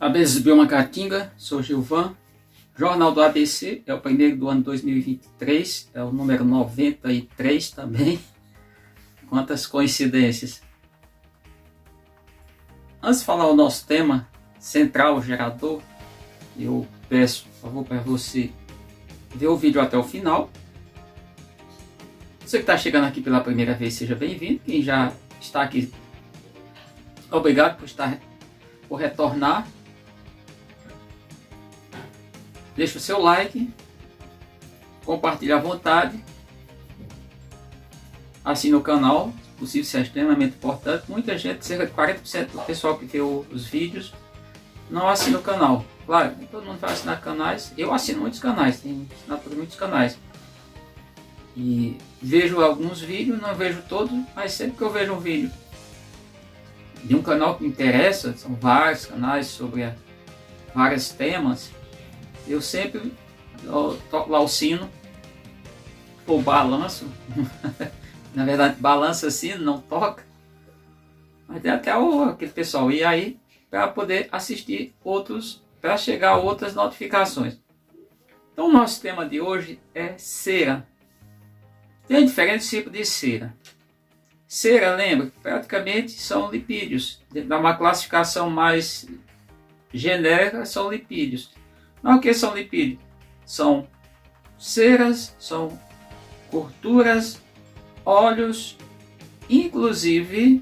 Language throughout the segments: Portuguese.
ABC Biomacatinga, sou Gilvan. Jornal do ABC é o primeiro do ano 2023, é o número 93 também. Quantas coincidências. Antes de falar o nosso tema central, gerador, eu peço, por favor, para você ver o vídeo até o final. Você que está chegando aqui pela primeira vez, seja bem-vindo. Quem já está aqui, obrigado por retornar. Deixa o seu like, compartilhe à vontade, assine o canal, se possível, isso é extremamente importante. Muita gente, cerca de 40% do pessoal que vê os vídeos, não assina o canal. Claro, todo mundo vai assinar canais, eu assino muitos canais, tenho assinatura em muitos canais. E vejo alguns vídeos, não vejo todos, mas sempre que eu vejo um vídeo de um canal que me interessa, são vários canais sobre vários temas, eu sempre toco lá o sino, ou balanço, na verdade balança sino, não toca, mas tem até aquele pessoal, e aí para poder assistir outros, para chegar a outras notificações. Então o nosso tema de hoje é cera. Tem diferentes tipos de cera. Cera, lembra, praticamente são lipídios, dá uma classificação mais genérica, são lipídios. Mas o que são lipídios? São ceras, são gorduras, óleos, inclusive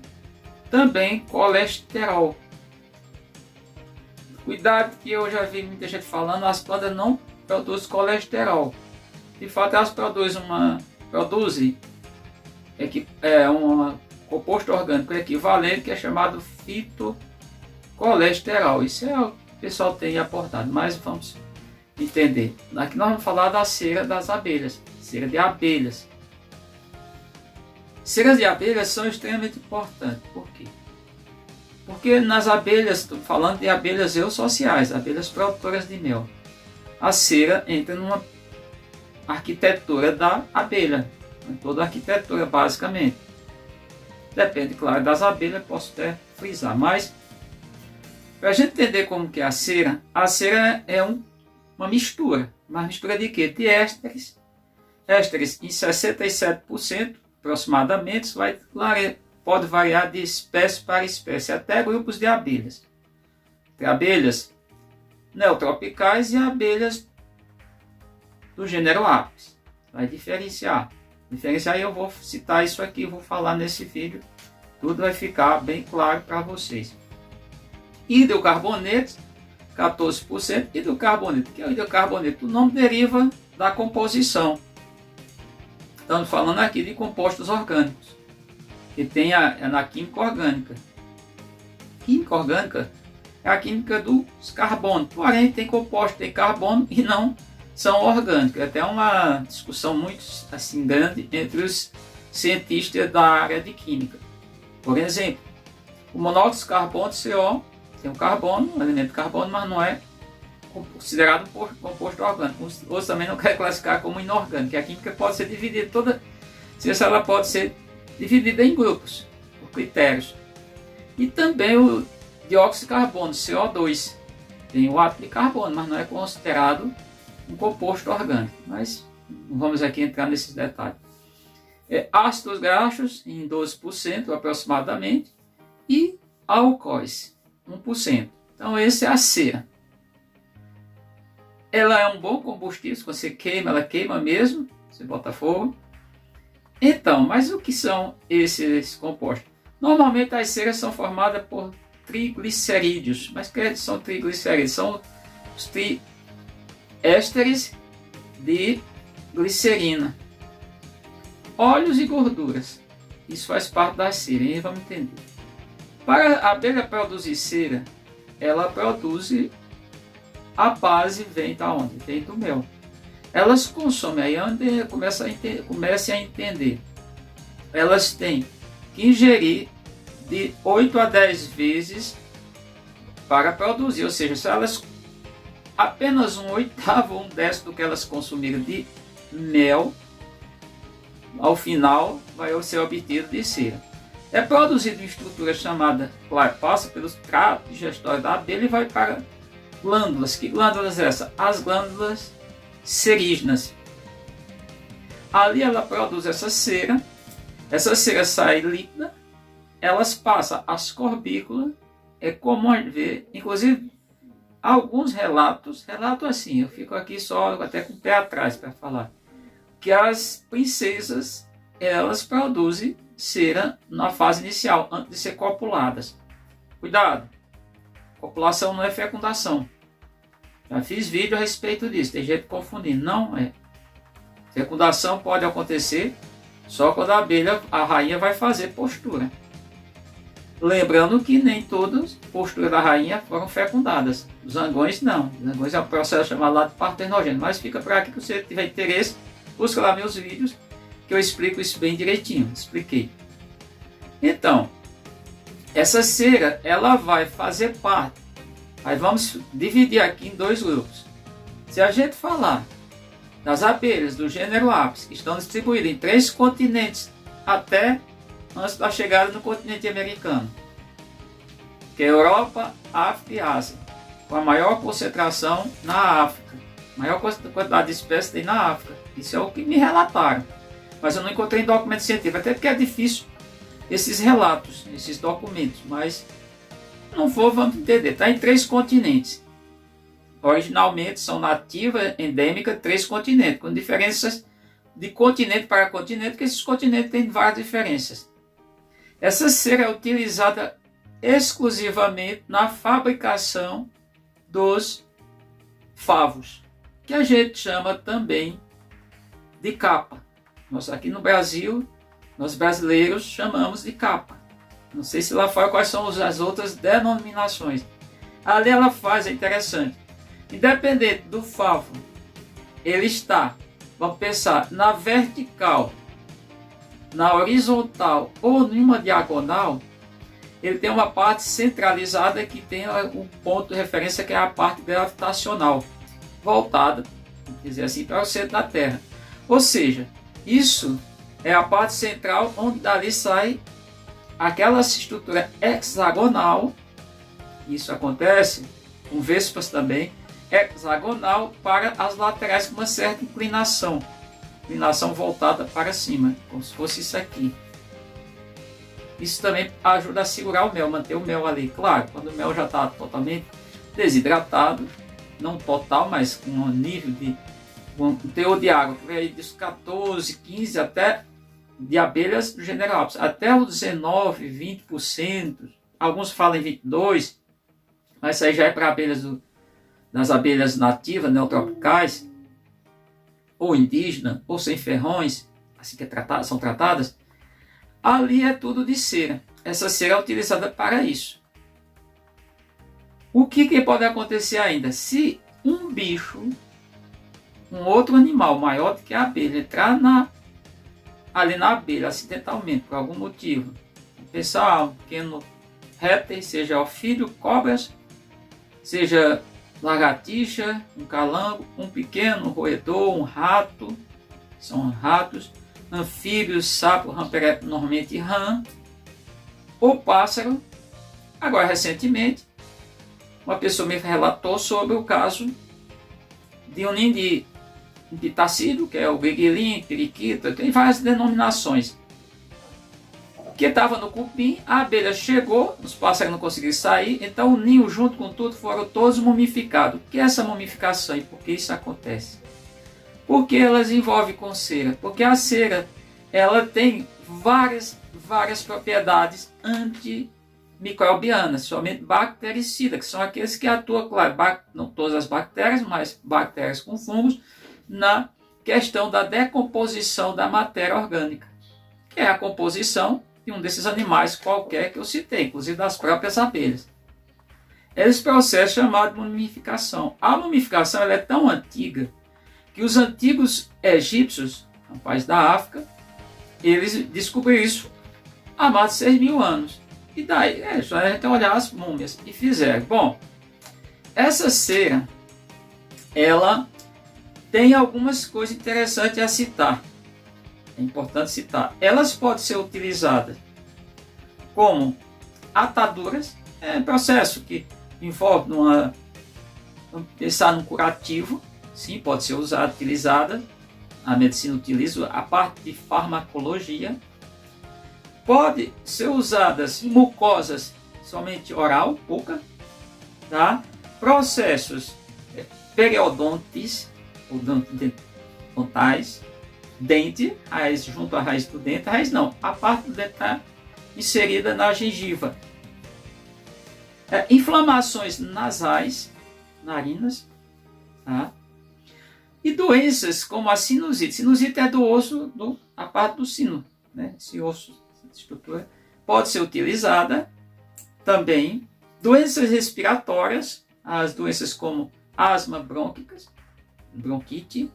também colesterol. Cuidado, que eu já vi muita gente falando, as plantas não produzem colesterol. De fato, elas produzem um composto orgânico equivalente que é chamado fitocolesterol. Isso é o que o pessoal tem aportado, mas vamos entender. Aqui nós vamos falar da cera das abelhas, cera de abelhas. Ceras de abelhas são extremamente importantes. Por quê? Porque nas abelhas, estou falando de abelhas eusociais, abelhas produtoras de mel. A cera entra numa arquitetura da abelha, em toda a arquitetura basicamente. Depende, claro, das abelhas, posso até frisar, mas para a gente entender como que é a cera é uma mistura. Uma mistura de quê? De ésteres. Ésteres em 67% aproximadamente, pode variar de espécie para espécie, até grupos de abelhas. Tem abelhas neotropicais e abelhas do gênero Apis. Vai diferenciar. Eu vou citar isso aqui, vou falar nesse vídeo. Tudo vai ficar bem claro para vocês. Hidrocarbonetos, 14%. Hidrocarboneto, que é o hidrocarboneto? O nome deriva da composição. Estamos falando aqui de compostos orgânicos, que tem na química orgânica. Química orgânica é a química dos carbonos, porém tem compostos de carbono e não são orgânicos. É até uma discussão muito assim, grande entre os cientistas da área de química. Por exemplo, o monóxido de carbono, CO, tem um carbono, um elemento de carbono, mas não é considerado composto orgânico. Outros também não querem classificar como inorgânico. A química pode ser dividida ela pode ser dividida em grupos, por critérios. E também o dióxido de carbono, CO2, tem o átomo de carbono, mas não é considerado um composto orgânico. Mas não vamos aqui entrar nesses detalhes. Ácidos graxos em 12% aproximadamente e álcoois 1%. Então esse é a cera. Ela é um bom combustível, se você queima, ela queima mesmo, você bota fogo. Então, mas o que são esses compostos? Normalmente as ceras são formadas por triglicerídeos. Mas o que são triglicerídeos? São os ésteres de glicerina. Óleos e gorduras. Isso faz parte da cera, e vamos entender. Para a abelha produzir cera, ela produz... A base vem da onde? Vem do mel. Elas consomem, aí onde comecem a entender. Elas têm que ingerir de 8 a 10 vezes para produzir. Ou seja, se elas apenas 1/8 ou 1/10 do que elas consumiram de mel, ao final vai ser obtido de cera. é produzido em estrutura chamada, claro, passa pelos tratos digestórios da abelha e vai para glândulas. Que glândulas é essa? As glândulas serígenas. Ali ela produz essa cera sai líquida, elas passam às corbículas, é comum ver, inclusive, alguns relatos assim, eu fico aqui só até com o pé atrás para falar, que as princesas, elas produzem cera na fase inicial, antes de ser copuladas. Cuidado, copulação não é fecundação. Já fiz vídeo a respeito disso, tem gente confundindo, não é. Fecundação pode acontecer só quando a rainha vai fazer postura. Lembrando que nem todas as posturas da rainha foram fecundadas. Os zangões não. Os zangões é um processo chamado lá de parternogênese. Mas fica para aqui que você tiver interesse, busca lá meus vídeos que eu explico isso bem direitinho. Expliquei. Então, essa cera, ela vai fazer parte. Aí vamos dividir aqui em dois grupos. Se a gente falar das abelhas do gênero Apis, que estão distribuídas em 3 continentes até antes da chegada no continente americano, que é Europa, África e Ásia, com a maior concentração na África. A maior quantidade de espécies tem na África. Isso é o que me relataram. Mas eu não encontrei em documento científico, até porque é difícil esses relatos, esses documentos. Mas não for, vamos entender. Está em 3 continentes. Originalmente são nativas, endêmicas, 3 continentes, com diferenças de continente para continente, porque esses continentes têm várias diferenças. Essa cera é utilizada exclusivamente na fabricação dos favos, que a gente chama também de capa. Nós aqui no Brasil, nós brasileiros chamamos de capa. Não sei se lá fora quais são as outras denominações. Ali ela faz, é interessante. Independente do favo, ele está, vamos pensar, na vertical, na horizontal ou em uma diagonal, ele tem uma parte centralizada que tem um ponto de referência que é a parte gravitacional, voltada, vamos dizer assim, para o centro da Terra. Ou seja, isso é a parte central onde dali sai aquela estrutura hexagonal. Isso acontece com vespas também, hexagonal para as laterais com uma certa inclinação voltada para cima, como se fosse isso aqui. Isso também ajuda a segurar o mel, manter o mel ali. Claro, quando o mel já está totalmente desidratado, não total, mas com um nível de um teor de água que vai dos 14, 15 até de abelhas do gênero Apis, até os 19, 20%, alguns falam em 22%, mas isso aí já é para das abelhas nativas, neotropicais, ou indígenas, ou sem ferrões, assim que são tratadas. Ali é tudo de cera. Essa cera é utilizada para isso. O que pode acontecer ainda? Se um bicho, um outro animal maior do que a abelha, entrar ali na abelha acidentalmente, por algum motivo, pensar um pequeno réptil, seja ofídeo, cobras, seja lagartixa, um calango, um pequeno roedor, um rato, são ratos, anfíbios, sapo, normalmente rã, ou pássaro. Agora, recentemente, uma pessoa me relatou sobre o caso de um ninho de pitacídeo, que é o guiguelim, periquita, tem várias denominações, que estava no cupim, a abelha chegou, os pássaros não conseguiram sair, então o ninho junto com tudo foram todos mumificados. O que é essa mumificação e por que isso acontece? Porque elas envolvem com cera? Porque a cera, ela tem várias propriedades antimicrobianas, somente bactericidas, que são aqueles que atuam, claro, não todas as bactérias, mas bactérias com fungos, na questão da decomposição da matéria orgânica, que é a composição de um desses animais qualquer que eu citei, inclusive das próprias abelhas. Esse processo é chamado de mumificação. A mumificação ela é tão antiga que os antigos egípcios, no país da África, eles descobriram isso há mais de 6.000 anos. E daí, só a gente olhar as múmias e fizeram. Bom, essa cera, ela tem algumas coisas interessantes a citar. É importante citar. Elas podem ser utilizadas como ataduras, é um processo que envolve pensar num curativo, sim, pode ser utilizada, a medicina utiliza a parte de farmacologia, pode ser usadas mucosas somente oral, pouca, tá? Processos periodontes, dentais, dente, raiz junto à raiz do dente, raiz não, a parte do dente está inserida na gengiva. Inflamações nasais, narinas, tá? E doenças como a sinusite. Sinusite é do osso, a parte do sino, né? Esse osso, essa estrutura, pode ser utilizada também. Doenças respiratórias, as doenças como asma bronquicas, bronquite.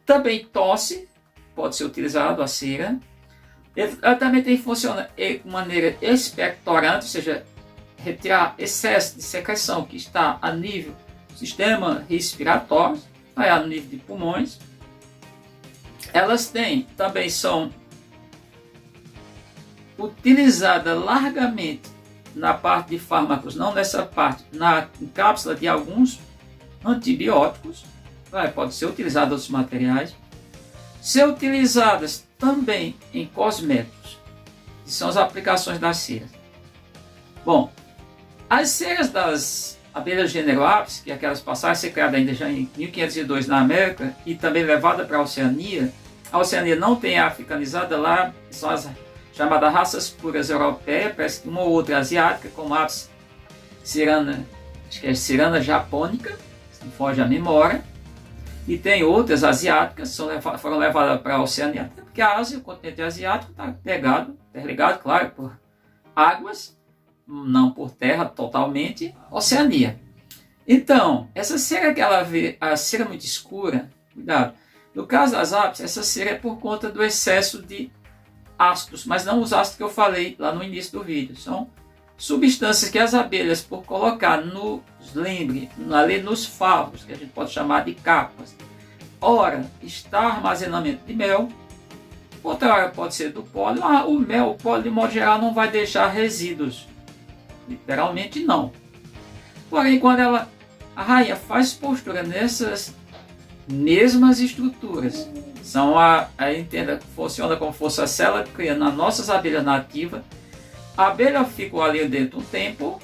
Também tosse, pode ser utilizado a cera. Ela também funciona de maneira expectorante, ou seja, retirar excesso de secreção que está a nível do sistema respiratório, vai a nível de pulmões. Elas também são utilizadas largamente na parte de fármacos, não nessa parte, na cápsula de alguns antibióticos, pode ser utilizado outros materiais, ser utilizadas também em cosméticos, que são as aplicações das ceras. Bom, as ceras das abelhas gênero Apis, que aquelas passaram a ser criadas ainda já em 1502 na América e também levada para a Oceania não tem africanizada lá, são as chamadas raças puras europeias, parece que uma ou outra asiática, como a Apis cerana, acho que é cerana japônica, se não foge a memória, e tem outras asiáticas que foram levadas para a Oceania, até porque a Ásia, o continente asiático, está interligado, claro, por águas, não por terra totalmente, Oceania. Então, essa cera que ela vê, a cera muito escura, cuidado, no caso das apis, essa cera é por conta do excesso de ácidos, mas não os ácidos que eu falei lá no início do vídeo, são substâncias que as abelhas, por colocar ali nos favos, que a gente pode chamar de capas, ora está armazenamento de mel, outra hora pode ser do pólen. O pólen de modo geral não vai deixar resíduos, literalmente não. Porém, quando a rainha faz postura nessas mesmas estruturas, entenda, funciona como se fosse a célula criando nas nossas abelhas nativas. A abelha ficou ali dentro um tempo,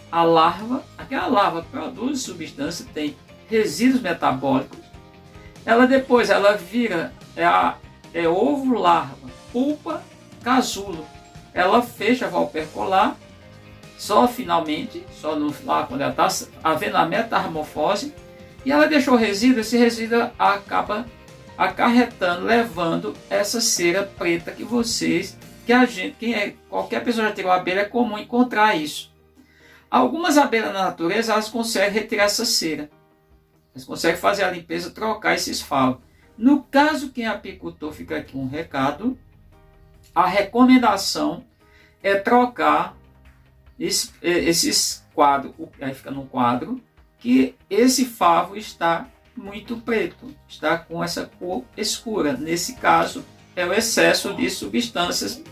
aquela larva produz substância, tem resíduos metabólicos. Depois ela vira ovo, larva, pupa, casulo. Ela fecha, vai opercular, só quando ela está havendo a metamorfose, e ela deixou resíduo, esse resíduo acaba acarretando, levando essa cera preta que qualquer pessoa já tirou abelha, é comum encontrar isso. Algumas abelhas na natureza, elas conseguem retirar essa cera. Elas conseguem fazer a limpeza, trocar esses favos. No caso, quem é apicultor, fica aqui um recado. A recomendação é trocar esses quadros, aí fica no quadro, que esse favo está muito preto, está com essa cor escura. Nesse caso, é o excesso de substâncias,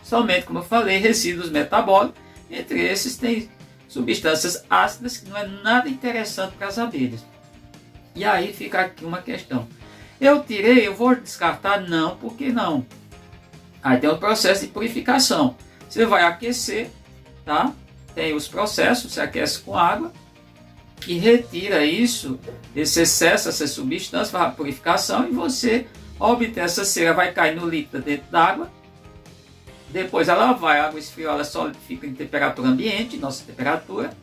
somente, como eu falei, resíduos metabólicos. Entre esses tem substâncias ácidas, que não é nada interessante para as abelhas. E aí fica aqui uma questão. Eu vou descartar? Não, por que não? Aí tem o processo de purificação. Você vai aquecer, tá? Tem os processos, você aquece com água, que retira esse excesso, essa substância, faz a purificação, e você obtém essa cera, vai cair no líquido dentro d'água. Depois a água esfriou, ela só fica em temperatura ambiente, nossa temperatura.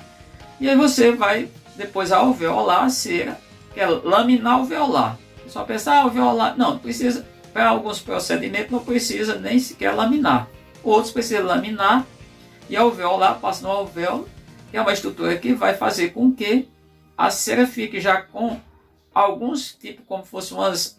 E aí você vai depois alveolar a cera, que é laminar alveolar. Só pensar alveolar, não precisa, para alguns procedimentos não precisa nem sequer laminar. Outros precisam laminar e alveolar, passa no alvéolo, que é uma estrutura que vai fazer com que a cera fique já com alguns tipos, como fossem umas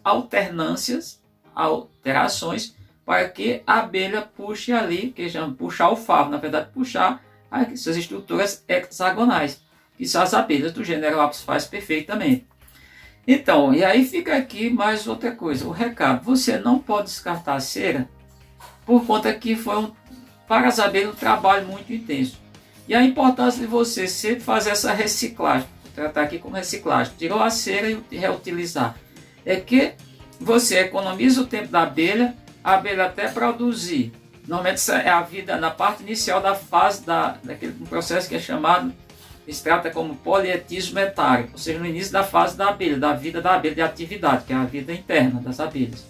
alterações, para que a abelha puxe ali, que chama puxar o favo, na verdade puxar essas estruturas hexagonais, que são as abelhas do gênero Apis faz perfeitamente. Então, e aí fica aqui mais outra coisa, o recado: você não pode descartar a cera por conta que foi para as abelhas um trabalho muito intenso. E a importância de você sempre fazer essa reciclagem, vou tratar aqui como reciclagem, tirou a cera e reutilizar, é que você economiza o tempo da abelha, a abelha até produzir. Normalmente essa é a vida na parte inicial da fase daquele processo que é chamado, se trata como polietismo etário, ou seja, no início da fase da vida da abelha de atividade, que é a vida interna das abelhas.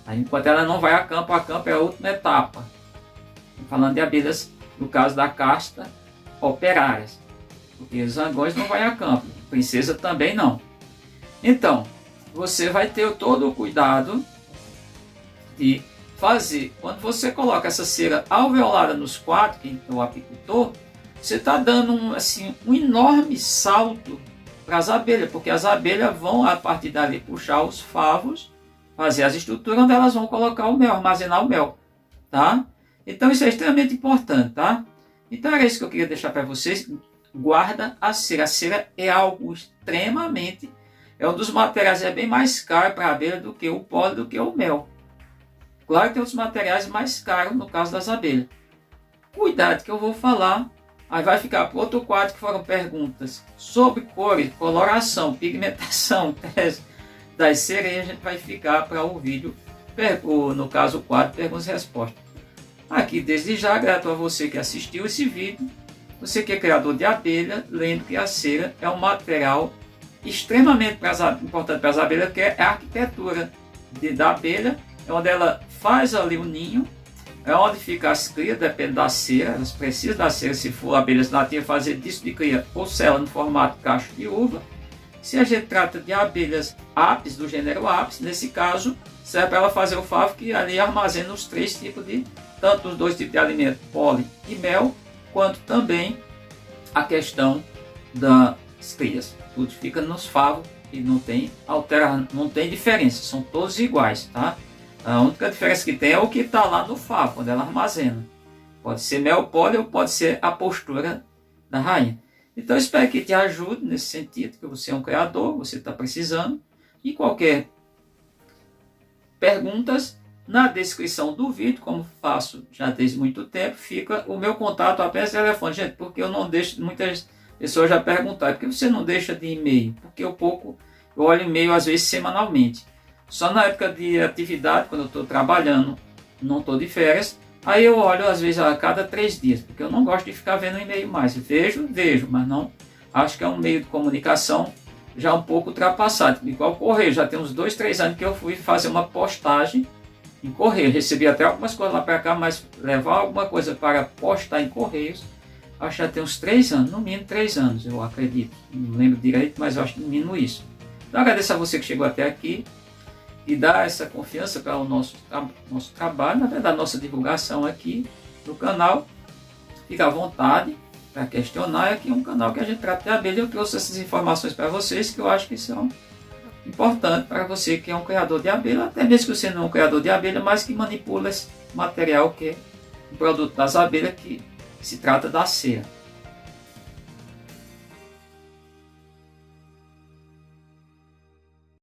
Aí, enquanto ela não vai a campo é a última etapa. Falando de abelhas, no caso da casta, operárias, porque os zangões não vai a campo, princesa também não. Então, você vai ter todo o cuidado de fazer, quando você coloca essa cera alveolada nos quadros, que é o apicultor, você está dando um enorme salto para as abelhas, porque as abelhas vão a partir dali puxar os favos, fazer as estruturas onde elas vão colocar o mel, armazenar o mel, tá? Então isso é extremamente importante, tá? Então era isso que eu queria deixar para vocês. Guarda a cera. A cera é algo extremamente, é um dos materiais bem mais caro para a abelha do que o pólen, do que o mel. Claro que tem outros materiais mais caros no caso das abelhas. Cuidado que eu vou falar. Aí vai ficar para outro quadro que foram perguntas sobre cores, coloração, pigmentação, teste das cereias. A gente vai ficar para o vídeo, no caso o quadro perguntas e respostas. Aqui desde já, grato a você que assistiu esse vídeo. Você que é criador de abelha, lembre que a cera é um material extremamente importante para as abelhas, que é a arquitetura da abelha, é onde ela faz ali o ninho, é onde fica as crias, depende da cera, elas precisam da cera, se for abelhas nativas, fazer disco de cria ou cela no formato cacho de uva. Se a gente trata de abelhas apis, do gênero apis, nesse caso, serve para ela fazer o favo, que ali armazena os três tipos de, tanto os dois tipos de alimento, pólen e mel, quanto também a questão das crias. Tudo fica nos favos e não tem diferença, são todos iguais, tá? A única diferença que tem é o que está lá no favo, quando ela armazena. Pode ser mel, pólen ou pode ser a postura da rainha. Então eu espero que te ajude nesse sentido, que você é um criador, você está precisando. E qualquer perguntas, na descrição do vídeo, como faço já desde muito tempo, fica o meu contato apenas telefone. Gente, porque eu não deixo, muitas pessoas já perguntaram, por que você não deixa de e-mail? Porque eu olho e-mail às vezes semanalmente. Só na época de atividade, quando eu estou trabalhando, não estou de férias, aí eu olho às vezes a cada 3 dias, porque eu não gosto de ficar vendo e-mail mais. Vejo, mas não. Acho que é um meio de comunicação já um pouco ultrapassado. Igual o correio, já tem uns 2, 3 anos que eu fui fazer uma postagem em correio. Recebi até algumas coisas lá para cá, mas levar alguma coisa para postar em correios, acho que já tem uns 3 anos, no mínimo 3 anos, eu acredito. Não lembro direito, mas eu acho que no mínimo isso. Então agradeço a você que chegou até aqui e dá essa confiança para o nosso trabalho, na verdade, nossa divulgação aqui no canal. Fica à vontade para questionar. Aqui é um canal que a gente trata de abelha. Eu trouxe essas informações para vocês que eu acho que são importantes para você que é um criador de abelha, até mesmo que você não é um criador de abelha, mas que manipula esse material que é o produto das abelhas, que se trata da cera.